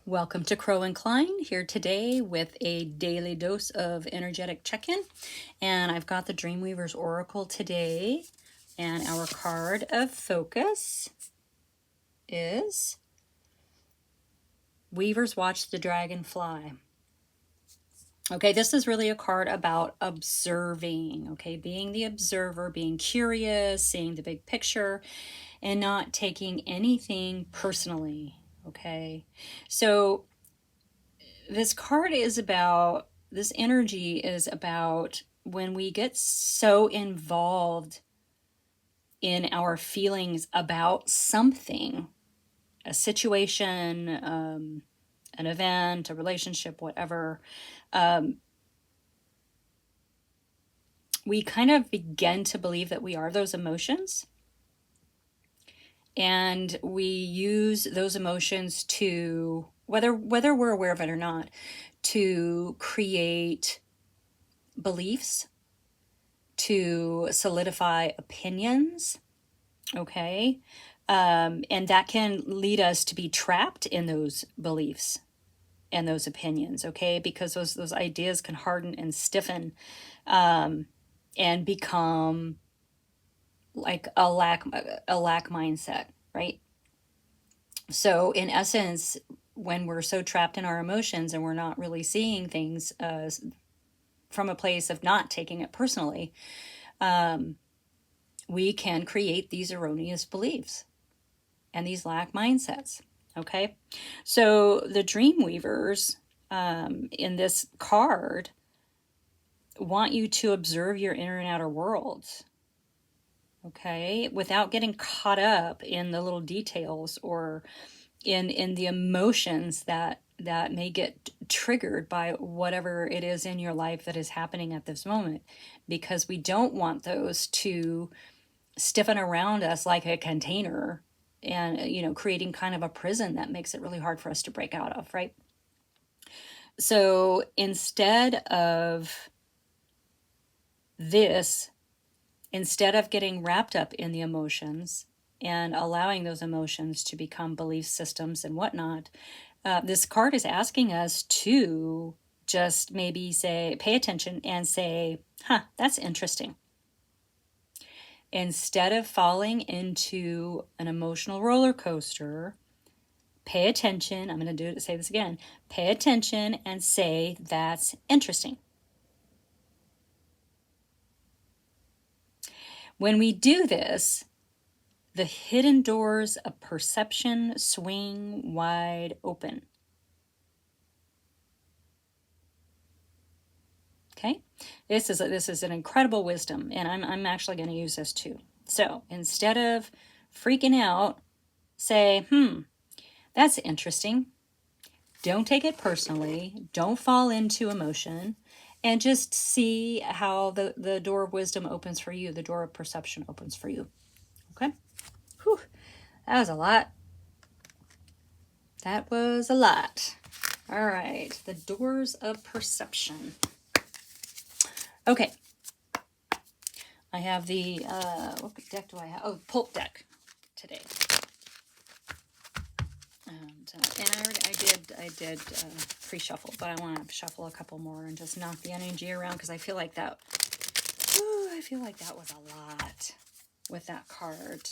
Welcome to Crow and Klein, here today with a daily dose of energetic check-in. And I've got the Dreamweaver's Oracle today, and our card of focus is Weavers Watch the Dragon Fly. Okay, this is really a card about observing, okay, being the observer, being curious, seeing the big picture, and not taking anything personally, okay? So this card is about, this energy is about when we get so involved in our feelings about something, a situation, an event, a relationship, whatever, we kind of begin to believe that we are those emotions. And we use those emotions to, whether we're aware of it or not, to create beliefs, to solidify opinions, okay? And that can lead us to be trapped in those beliefs and those opinions, okay? Because those ideas can harden and stiffen and become like a lack mindset, right? So in essence, when we're so trapped in our emotions and we're not really seeing things from a place of not taking it personally, we can create these erroneous beliefs and these lack mindsets. Okay, so the dream weavers in this card want you to observe your inner and outer worlds, okay, without getting caught up in the little details or in the emotions that may get triggered by whatever it is in your life that is happening at this moment, because we don't want those to stiffen around us like a container and creating kind of a prison that makes it really hard for us to break out of, right? So instead of getting wrapped up in the emotions and allowing those emotions to become belief systems and whatnot, this card is asking us to just maybe pay attention and say, that's interesting. Instead of falling into an emotional roller coaster, pay attention. I'm going to say this again. Pay attention and say, that's interesting. When we do this, the hidden doors of perception swing wide open. Okay, this is an incredible wisdom, and I'm actually going to use this too. So instead of freaking out, say, that's interesting. Don't take it personally. Don't fall into emotion, and just see how the door of wisdom opens for you, the door of perception opens for you. Okay? Whew, that was a lot. That was a lot. All right, the doors of perception. Okay. I have the, what deck do I have? Oh, pulp deck today. And I did pre-shuffle, but I want to shuffle a couple more and just knock the energy around, because I feel like that was a lot with that card.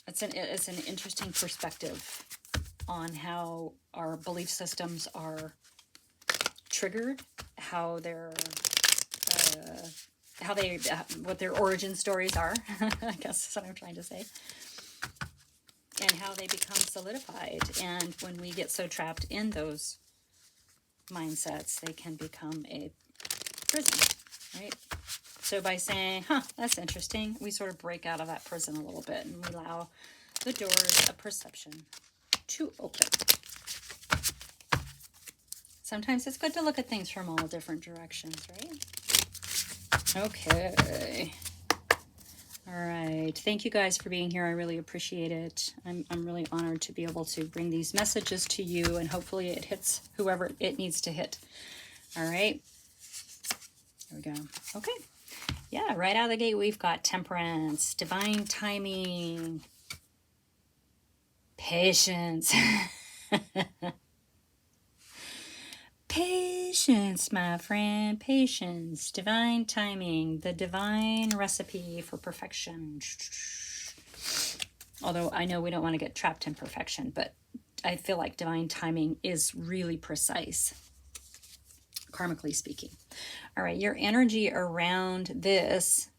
It's an interesting perspective on how our belief systems are triggered, what their origin stories are, I guess is what I'm trying to say, and how they become solidified. And when we get so trapped in those mindsets, they can become a prison, right? So by saying, that's interesting, we sort of break out of that prison a little bit, and we allow the doors of perception to open. Sometimes it's good to look at things from all different directions, right? Okay. All right. Thank you guys for being here. I really appreciate it. I'm really honored to be able to bring these messages to you, and hopefully it hits whoever it needs to hit. All right. There we go. Okay. Yeah, right out of the gate, we've got temperance, divine timing, Patience. Patience, my friend. Patience. Divine timing. The divine recipe for perfection. Although I know we don't want to get trapped in perfection, but I feel like divine timing is really precise, karmically speaking. All right, your energy around this,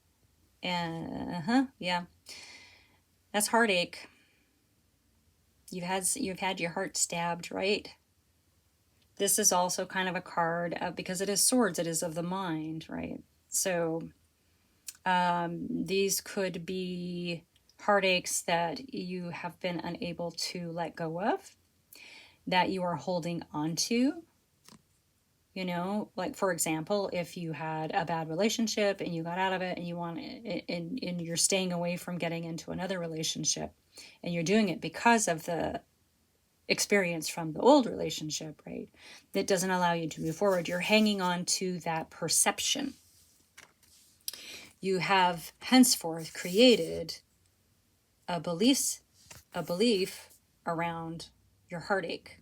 yeah, that's heartache. You've had your heart stabbed, right? This is also kind of a card because it is swords. It is of the mind, right? So these could be heartaches that you have been unable to let go of, that you are holding on to. You know, like for example, if you had a bad relationship and you got out of it and you want and you're staying away from getting into another relationship, and you're doing it because of the experience from the old relationship, right? That doesn't allow you to move forward. You're hanging on to that perception. You have henceforth created a belief around your heartache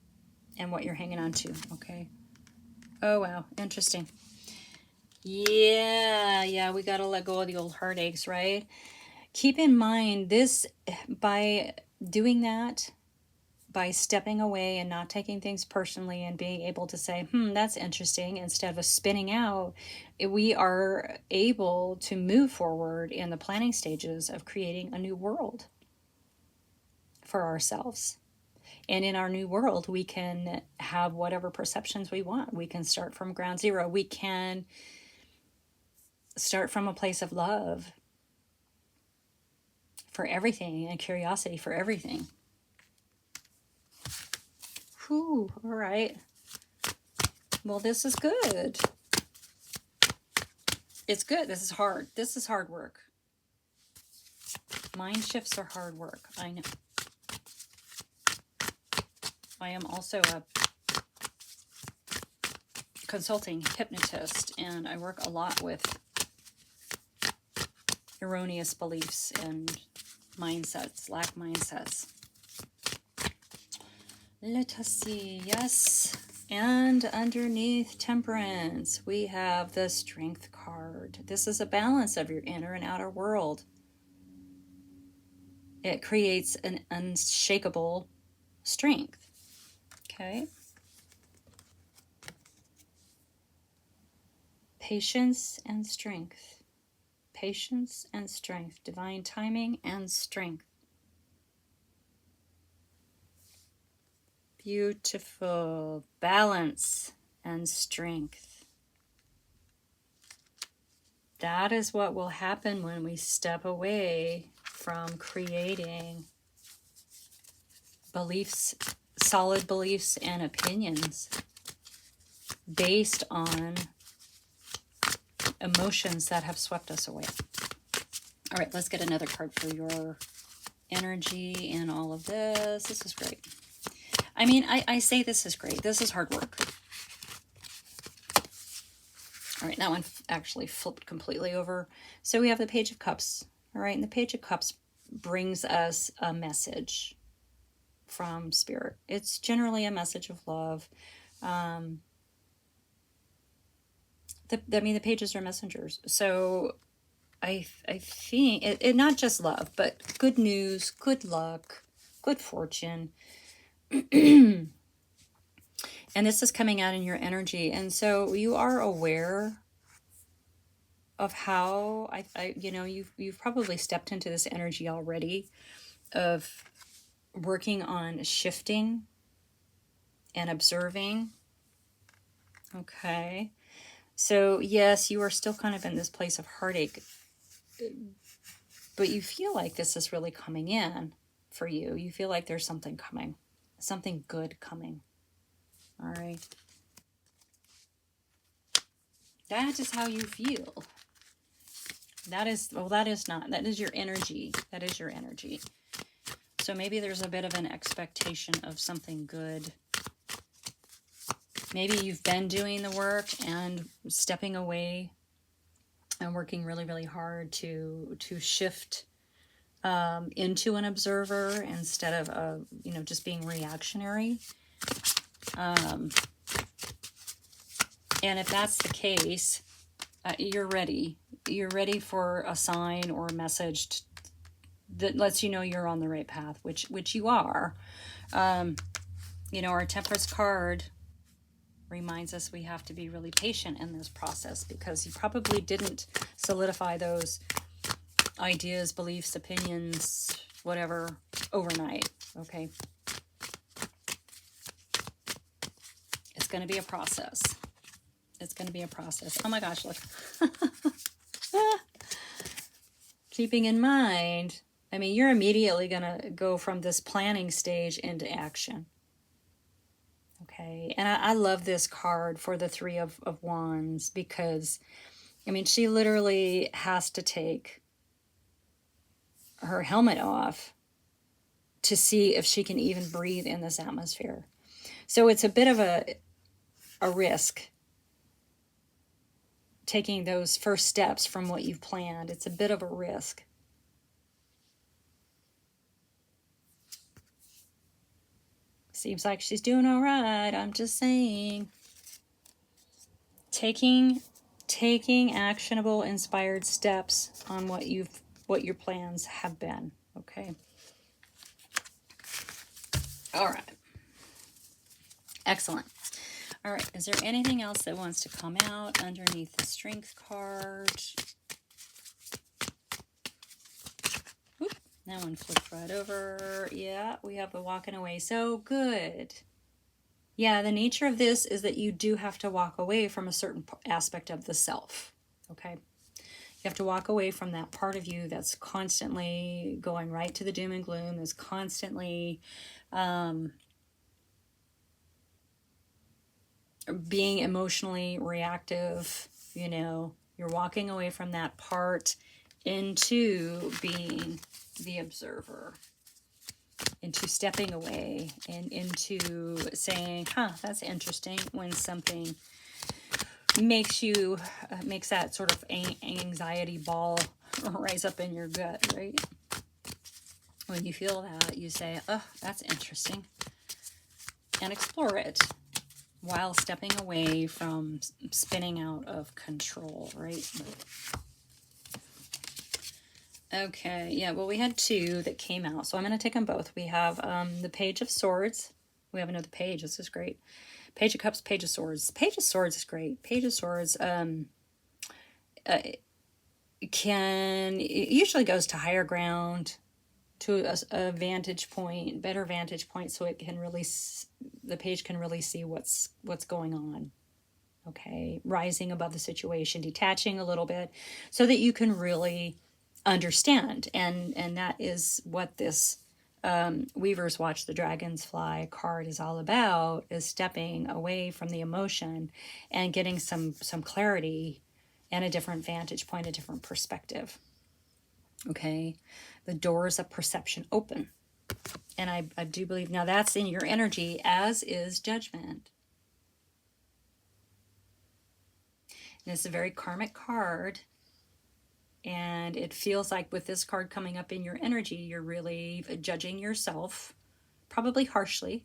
and what you're hanging on to. Okay. Oh, wow. Interesting. Yeah, we got to let go of the old heartaches, right? Keep in mind this, by doing that, by stepping away and not taking things personally and being able to say, that's interesting, instead of spinning out, we are able to move forward in the planning stages of creating a new world for ourselves. And in our new world, we can have whatever perceptions we want. We can start from ground zero. We can start from a place of love for everything and curiosity for everything. Whew, all right. Well, this is good. It's good. This is hard. This is hard work. Mind shifts are hard work. I know. I am also a consulting hypnotist, and I work a lot with erroneous beliefs and mindsets, lack mindsets. Let us see. Yes. And underneath Temperance, we have the Strength card. This is a balance of your inner and outer world. It creates an unshakable strength. Okay. Patience and strength. Patience and strength. Divine timing and strength. Beautiful. Balance and strength. That is what will happen when we step away from creating beliefs, solid beliefs and opinions based on emotions that have swept us away. All right, let's get another card for your energy and all of this. This is great. I mean, I say this is great. This is hard work. All right, that one actually flipped completely over. So we have the Page of Cups. All right, and the Page of Cups brings us a message from Spirit. It's generally a message of love. The pages are messengers. So I think it not just love, but good news, good luck, good fortune. And this is coming out in your energy. And so you are aware of how you've probably stepped into this energy already of working on shifting and observing. Okay. So yes, you are still kind of in this place of heartache, but you feel like this is really coming in for you. You feel like there's something coming, something good coming. All right. That is how you feel. That is not. That is your energy. That is your energy. So maybe there's a bit of an expectation of something good. Maybe you've been doing the work and stepping away and working really, really hard to shift into an observer instead of, just being reactionary. And if that's the case, you're ready. You're ready for a sign or a message that lets you know you're on the right path, which you are. Our Temperance card reminds us we have to be really patient in this process, because you probably didn't solidify those ideas, beliefs, opinions, whatever, overnight. Okay. It's going to be a process. It's going to be a process. Oh my gosh, look. Keeping in mind, you're immediately going to go from this planning stage into action. Okay. And I love this card for the Three of Wands, because, she literally has to take her helmet off to see if she can even breathe in this atmosphere. So it's a bit of a risk taking those first steps from what you've planned. It's a bit of a risk. Seems like she's doing all right. I'm just saying. Taking actionable, inspired steps on what your plans have been. Okay. All right. Excellent. All right. Is there anything else that wants to come out underneath the Strength card? Oop, that one flipped right over. Yeah, we have the walking away. So good. Yeah, the nature of this is that you do have to walk away from a certain aspect of the self. Okay. You have to walk away from that part of you that's constantly going right to the doom and gloom, that's constantly being emotionally reactive. You're walking away from that part into being the observer, into stepping away, and into saying, that's interesting, when something makes that sort of anxiety ball rise up in your gut, right? When you feel that, you say, oh, that's interesting, and explore it while stepping away from spinning out of control, right? Okay, yeah, well, we had two that came out, so I'm going to take them both. We have the Page of Swords. We have another page. This is great. Page of Cups, Page of Swords. Page of Swords is great. Page of Swords it usually goes to higher ground, to a vantage point, better vantage point, so the page can really see what's going on. Okay, rising above the situation, detaching a little bit, so that you can really understand, and that is what this Weavers Watch the Dragons Fly card is all about, is stepping away from the emotion and getting some clarity and a different vantage point, a different perspective. Okay, the doors of perception open, and I do believe now that's in your energy, as is Judgment. And it's a very karmic card. And it feels like with this card coming up in your energy, you're really judging yourself, probably harshly,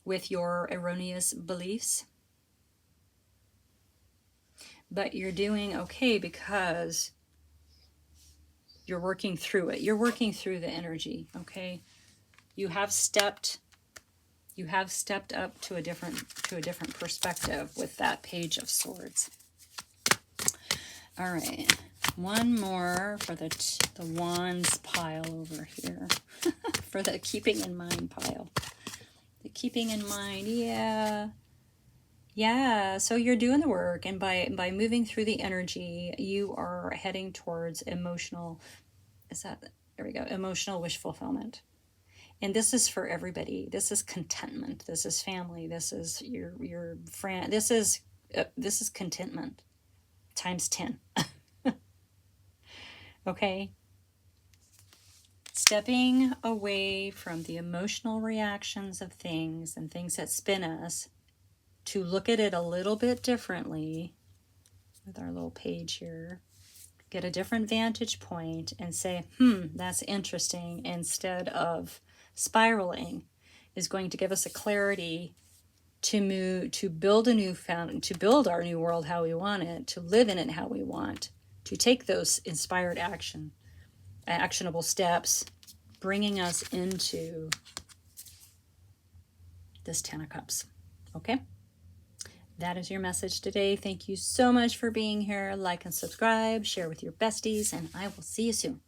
with your erroneous beliefs. But you're doing okay because you're working through it. You're working through the energy, okay? You have stepped up to a different perspective with that Page of Swords. All right, one more for the Wands pile over here, for the Keeping in Mind pile. The Keeping in Mind, yeah. So you're doing the work, and by moving through the energy, you are heading towards emotional wish fulfillment. And this is for everybody. This is contentment. This is family. This is your friend. This is contentment times 10. Okay? Stepping away from the emotional reactions of things and things that spin us, to look at it a little bit differently with our little page here. get a different vantage point and say, that's interesting, instead of spiraling, is going to give us a clarity to move, to build a new to build our new world how we want it, to live in it how we want, to take those inspired actionable steps, bringing us into this 10 of Cups. Okay? That is your message today. Thank you so much for being here. Like and subscribe, share with your besties, and I will see you soon.